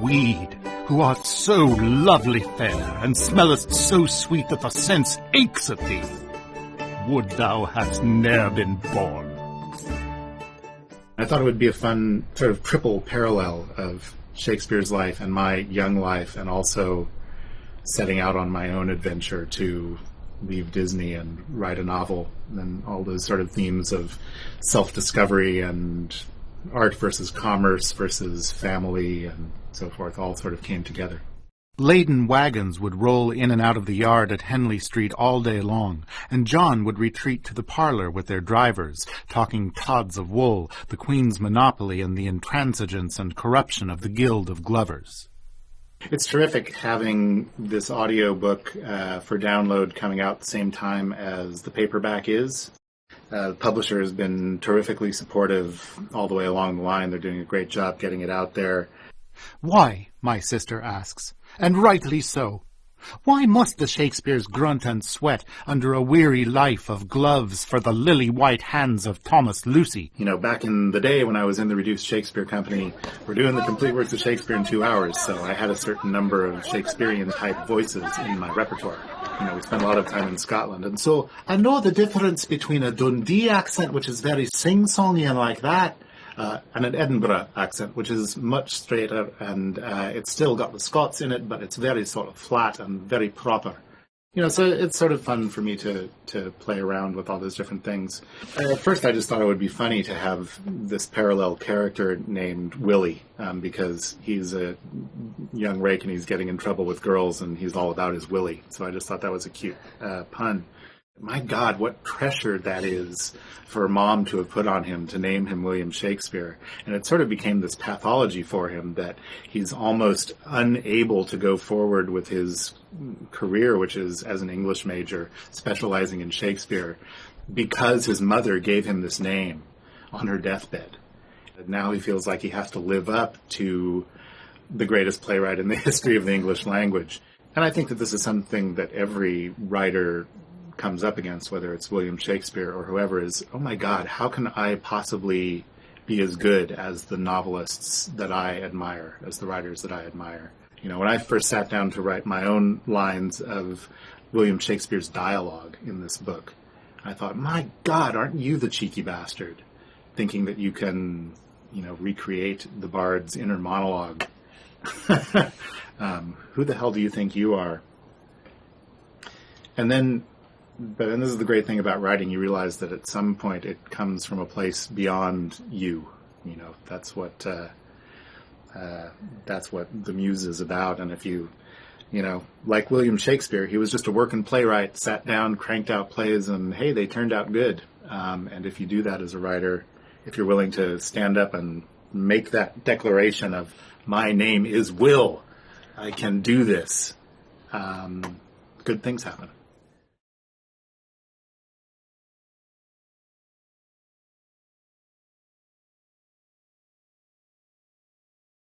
weed, who art so lovely fair, and smellest so sweet that the sense aches at thee. Would thou hadst ne'er been born. I thought it would be a fun sort of triple parallel of Shakespeare's life and my young life, and also setting out on my own adventure to leave Disney and write a novel, and all those sort of themes of self-discovery and art versus commerce versus family and so forth all sort of came together. Laden wagons would roll in and out of the yard at Henley Street all day long, and John would retreat to the parlor with their drivers, talking tods of wool, the Queen's monopoly, and the intransigence and corruption of the Guild of Glovers. It's terrific having this audiobook for download coming out at the same time as the paperback is. The publisher has been terrifically supportive all the way along the line. They're doing a great job getting it out there. Why, my sister asks, and rightly so. Why must the Shakespeares grunt and sweat under a weary life of gloves for the lily-white hands of Thomas Lucy? You know, back in the day when I was in the Reduced Shakespeare Company, we're doing the complete works of Shakespeare in 2 hours, so I had a certain number of Shakespearean-type voices in my repertoire. You know, we spent a lot of time in Scotland, and so I know the difference between a Dundee accent, which is very sing-songy and like that, and an Edinburgh accent, which is much straighter, and it's still got the Scots in it, but it's very sort of flat and very proper. You know, so it's sort of fun for me to play around with all those different things. At first I just thought it would be funny to have this parallel character named Willie, because he's a young rake and he's getting in trouble with girls and he's all about his Willie. So I just thought that was a cute pun. My God, what pressure that is for Mom to have put on him to name him William Shakespeare. And it sort of became this pathology for him that he's almost unable to go forward with his career, which is as an English major, specializing in Shakespeare, because his mother gave him this name on her deathbed. And now he feels like he has to live up to the greatest playwright in the history of the English language. And I think that this is something that every writer comes up against, whether it's William Shakespeare or whoever, is, oh my God, how can I possibly be as good as the novelists that I admire, as the writers that I admire? You know, when I first sat down to write my own lines of William Shakespeare's dialogue in this book, I thought, my God, aren't you the cheeky bastard, thinking that you can, you know, recreate the bard's inner monologue. Who the hell do you think you are? And then this is the great thing about writing. You realize that at some point it comes from a place beyond you. You know, that's what the muse is about. And if you know, like William Shakespeare, he was just a working playwright, sat down, cranked out plays, and hey, they turned out good. And if you do that as a writer, if you're willing to stand up and make that declaration of, my name is Will, I can do this, good things happen.